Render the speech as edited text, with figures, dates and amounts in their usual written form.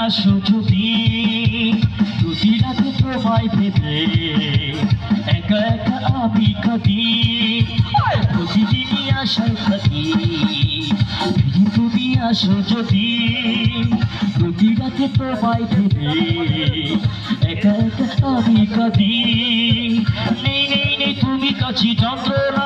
আসো যদি প্রতি রাতে তোমায় ভেবে একা একা আমি কাঁদি প্রতিদিনই আশায় থাকি তুমি আসো যদি প্রতি রাতে তোমায় ভেবে একা একা আমি কাঁদি নেই নেই নেই তুমি কাছে যন্ত্রণা